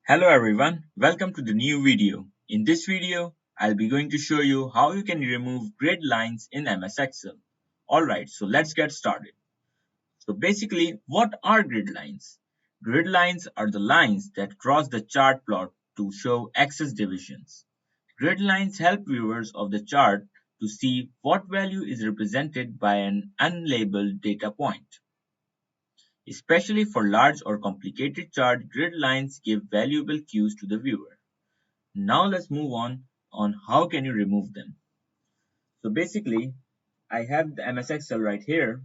Hello everyone, welcome to the new video. In this video, I'll be going to show you how you can remove grid lines in MS Excel. Alright, so let's get started. So basically, what are grid lines? Grid lines are the lines that cross the chart plot to show axis divisions. Grid lines help viewers of the chart to see what value is represented by an unlabeled data point. Especially for large or complicated chart, grid lines give valuable cues to the viewer. Now let's move on how can you remove them. So basically, I have the MS Excel right here,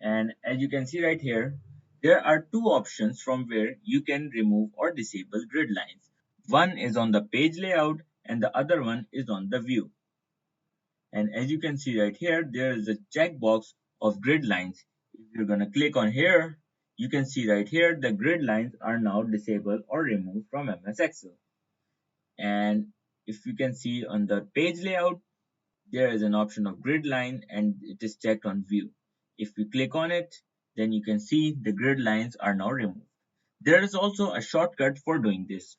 and as you can see right here, there are two options from where you can remove or disable grid lines. One is on the page layout and the other one is on the view. And as you can see right here, there is a checkbox of grid lines. If you're going to click on here, you can see right here the grid lines are now disabled or removed from MS Excel. And if you can see on the page layout, there is an option of grid line and it is checked on view. If you click on it, then you can see the grid lines are now removed. There is also a shortcut for doing this.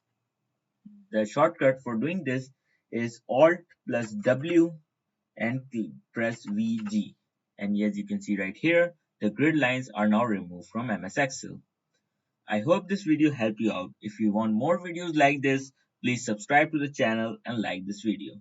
The shortcut for doing this is Alt plus W and press VG. And as you can see right here, the grid lines are now removed from MS Excel. I hope this video helped you out. If you want more videos like this, please subscribe to the channel and like this video.